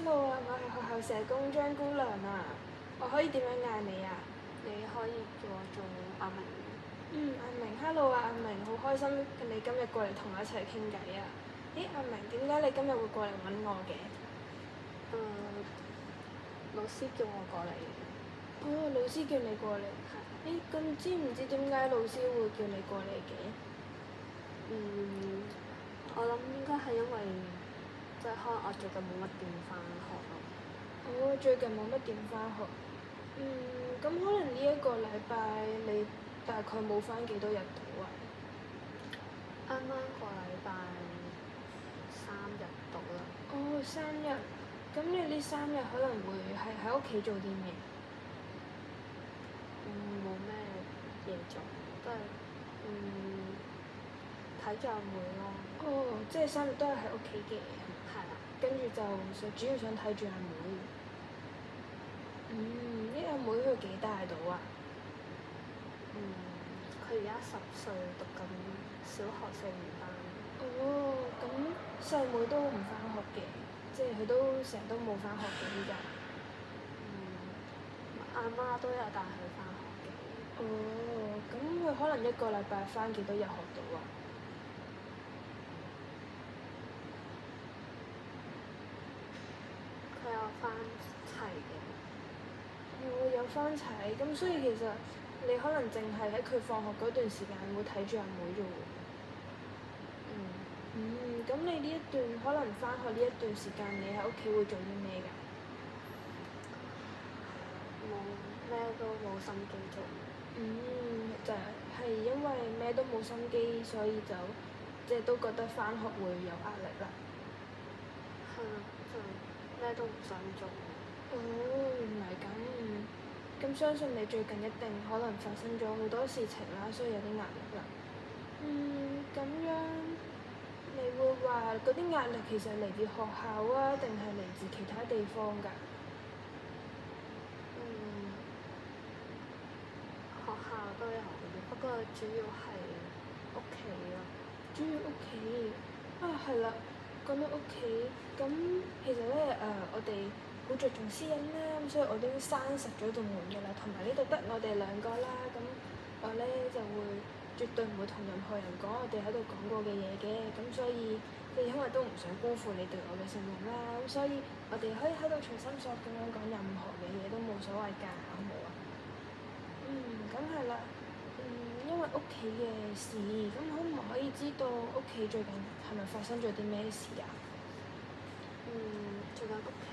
Hello 啊，我係學校社工張姑娘啊，我可以點樣嗌你啊？你可以叫我做阿明。阿明，Hello 啊，阿明，好開心你今日過嚟同我一齊傾偈啊！咦，阿明，點解你今日會過嚟揾我嘅？老師叫我過嚟。哦，老師叫你過嚟。係。咦，咁知唔知點解老師會叫你過嚟嘅？我諗應該係因為即係可能我最近冇乜點返學咯。哦，最近冇乜點返學。咁可能呢一個禮拜你大概冇返幾多日到啊？啱啱個禮拜3日到啦。哦，3日。咁你呢3日可能會係喺屋企做啲咩？冇咩嘢做，都係睇住阿妹咯。哦，即係3日都係喺屋企嘅。係啦。跟住就主要想睇住阿妹。呢阿妹佢幾大到啊？佢而家10歲，讀緊小學4年班。哦，咁細妹都唔返學嘅，即係佢都成日都冇返學嘅依家。阿媽都有帶佢返學嘅。哦，咁佢可能一個禮拜返幾多日學到啊？佢有返齊嘅。哦，有返齊，咁所以其實你可能淨係喺佢放學嗰段時間會睇住阿妹啫喎。咁你呢一段可能返學呢一段時間，你喺屋企會做啲咩㗎？咩都冇心機做。就係因為咩都冇心機，所以就即係都覺得返學會有壓力啦。係啊，就咩都唔想做。哦，原來咁。咁相信你最近一定可能發生咗好多事情啦，所以有啲壓力啦。咁樣你會話嗰啲壓力其實係嚟自學校啊，定係嚟自其他地方㗎？學校都有嘅，不過主要係屋企咯。主要屋企啊，係啦，講到屋企，咁其實咧我哋好着重私隱啦，咁所以我都閂實咗道門㗎啦，同埋呢度得我哋兩個啦，咁我咧就會絕對唔會同任何人講我哋喺度講過嘅嘢嘅，咁所以因為都唔想辜負你對我嘅信任啦，咁所以我哋可以喺度隨心所欲咁樣講任何嘅嘢都冇所謂㗎，好冇啊？咁係啦。因為屋企嘅事，咁可唔可以知道屋企最近係咪發生咗啲咩事啊？最近屋企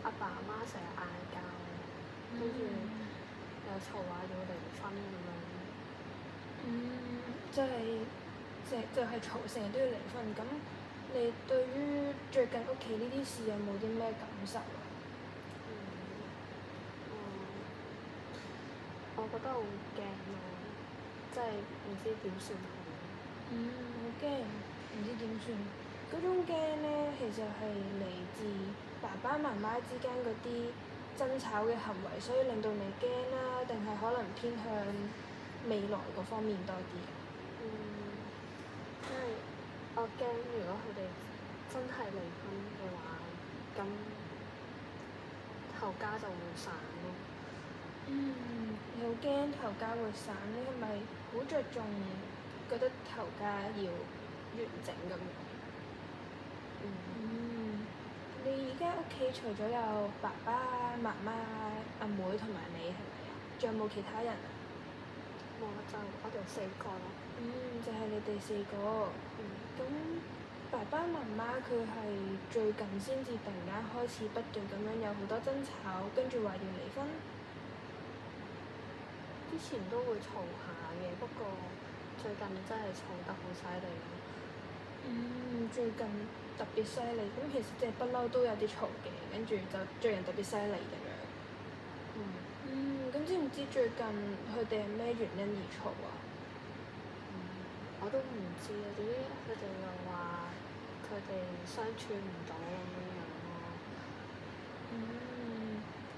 阿爸阿媽成日嗌交，跟住又嘈話要離婚咁樣。即係就係嘈，成日都要離婚。咁你對於最近屋企呢啲事有冇啲咩感受啊？我覺得好驚咯，即係唔知點算好。好驚，唔知點算。嗰種驚咧，其實係嚟自爸爸媽媽之間嗰啲爭吵嘅行為，所以令到你驚啦，定係可能偏向未來嗰方面多啲？因為我驚如果佢哋真係離婚嘅話，咁頭家就會散咯。你好驚頭家會散，你係咪好着重覺得頭家要完整咁樣？你而家屋企除咗有爸爸媽媽、阿妹同埋你係咪啊？仲有冇其他人啊？冇啦，就我哋4個咯。就係你哋4個。咁爸爸媽媽佢係最近先至突然間開始不斷咁樣有好多爭吵，跟住話要離婚。之前都會嘈下嘅，不過最近真係嘈得好犀利咯。最近特別犀利，咁其實即係不嬲都有啲嘈嘅，跟住就最近特別犀利咁樣。咁知唔知最近佢哋係咩原因而嘈啊？我都唔知啊，總之佢哋又話佢哋相處唔到咁樣咯。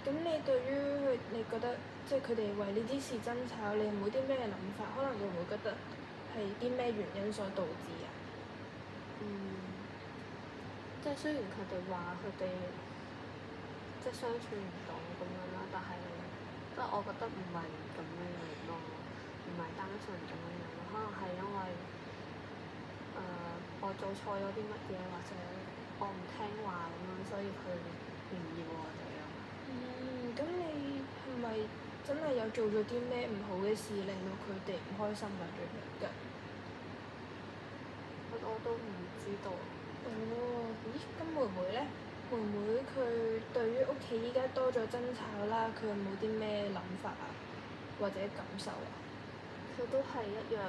咁你對於你覺得即係佢哋為呢啲事爭吵，你有冇啲咩諗法？可能會唔會覺得係啲咩原因所導致啊？即係雖然佢哋話佢哋即係相處唔到咁樣啦，但係即係我覺得唔係咁樣樣咯，唔係單純咁樣樣咯，可能係因為我做錯咗啲乜嘢，或者我唔聽話咁樣，所以佢唔要我哋咯。咁你係咪真係有做咗啲咩唔好嘅事，令到佢哋唔開心啊？最近？我都唔知道。哦，咦？咁妹妹咧？妹妹佢對於屋企依家多咗爭吵啦，佢有冇啲咩諗法啊？或者感受啊？佢都係一樣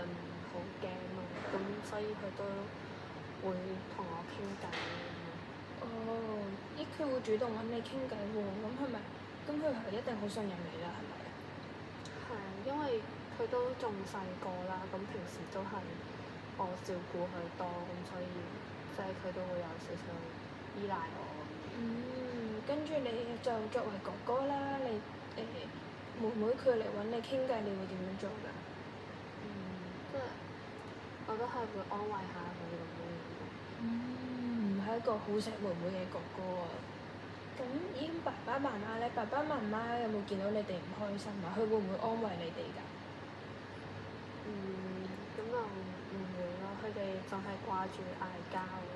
好驚咯，咁所以佢都會同我傾偈咁樣。哦，咦？佢會主動揾你傾偈喎，咁係咪？咁佢係一定好信任你啦，係咪？係，因為佢都仲細個啦，咁平時都係我照顧佢多，咁所以即係佢都會有少少依賴我。跟住你就作為哥哥啦，你妹妹佢嚟揾你傾偈，你會點樣做㗎？即係我都係會安慰下佢咁樣咯。係一個好錫妹妹嘅哥哥啊！咁咦，爸爸媽媽咧？爸爸媽媽有冇見到你哋唔開心啊？佢會唔會安慰你哋㗎？咁又唔會咯，佢哋就係掛住嗌交咯。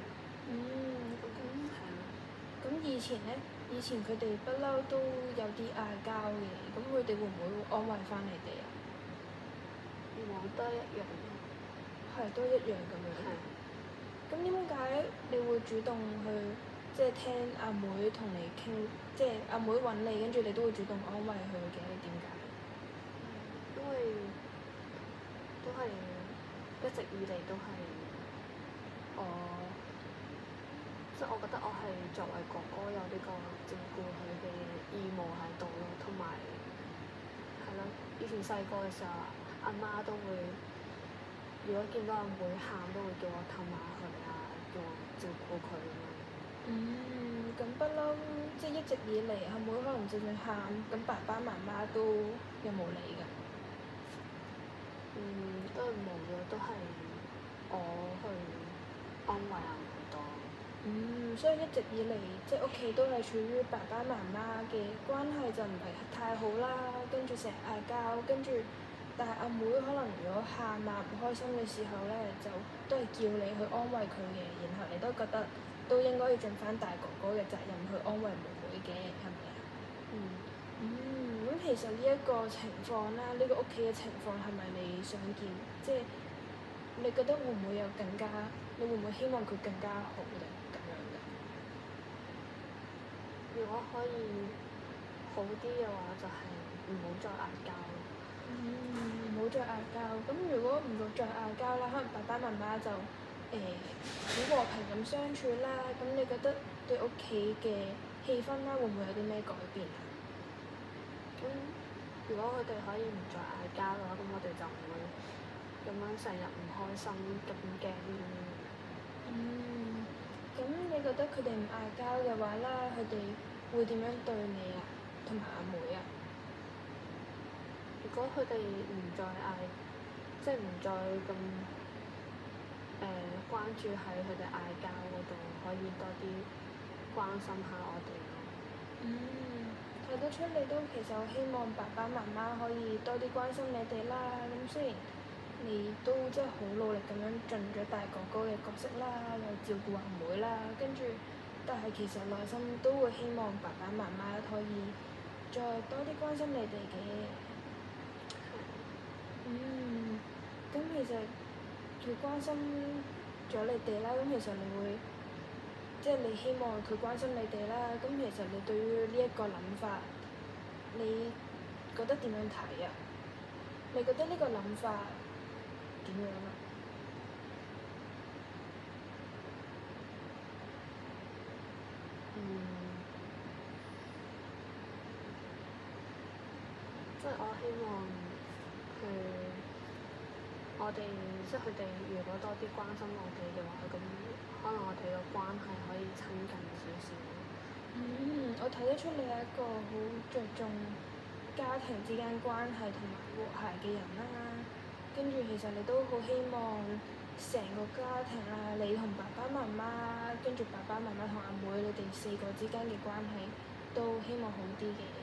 係啊。咁以前咧，以前佢哋不嬲都有啲嗌交嘅，咁佢哋會唔會安慰翻你哋啊？我都一樣。係，都一樣咁樣。係。咁點解你會主動去即係聽阿妹同你傾，即係阿妹揾你，跟住你都會主動安慰佢嘅？點解？因為都係一直以嚟都係我，即係我覺得我係作為哥哥有呢個照顧佢嘅義務喺度咯，同埋係咯，以前細個嘅時候，阿媽都會如果見到阿妹喊，都會叫我氹下佢啊，叫我照顧佢咁樣。咁不嬲，即係一直以嚟，阿妹可能就算喊，咁爸爸媽媽都有冇理㗎？都係冇嘅，都係我去安慰阿妹多。所以一直以嚟，即係屋企都係處於爸爸媽媽嘅關係就唔係太好啦，跟住成日嗌交，跟住，但係阿妹可能如果喊啊唔開心嘅時候咧，就都係叫你去安慰佢嘅，然後你都覺得都應該要盡翻大哥哥嘅責任去安慰妹妹嘅，係咪啊？咁其實呢一個情況啦，呢個屋企嘅情況係咪你想見？即係你覺得會唔會有更加？你會唔會希望佢更加好定咁樣㗎？如果可以好啲嘅話，就係唔好再嗌交咯。唔好再嗌交。咁如果唔好再嗌交啦，可能爸爸媽媽就好和平咁相處啦。咁你覺得對屋企嘅氣氛啦，會唔會有啲咩改變啊？咁如果佢哋可以唔再嗌交嘅話，咁我哋就唔會咁樣成日唔開心咁驚咁樣。咁你覺得佢哋唔嗌交嘅話啦，佢哋會點樣對你啊？同埋阿妹啊？如果佢哋唔再嗌，即係唔再咁關注喺佢哋嗌交嗰度，可以多啲關心下我哋咯。睇得出你都其實好希望爸爸媽媽可以多啲關心你哋啦。咁雖然你都真係好努力咁樣盡咗大哥哥嘅角色啦，又照顧阿妹啦，跟住，但係其實內心都會希望爸爸媽媽可以再多啲關心你哋嘅。咁其實佢關心咗你哋啦，咁其實你會，即係你希望佢關心你哋啦。咁其實你對於呢一個諗法，你覺得點樣睇啊？你覺得呢個諗法點樣啊？即係我希望佢，我哋即係佢哋如果多啲關心我哋嘅話，咁可能我哋個關係可以親近少少。我睇得出你係一個好着重家庭之間關係同埋和諧嘅人啦。跟住其實你都好希望成個家庭啊，你同爸爸媽媽跟住爸爸媽媽同阿妹你哋4個之間嘅關係都希望好啲嘅。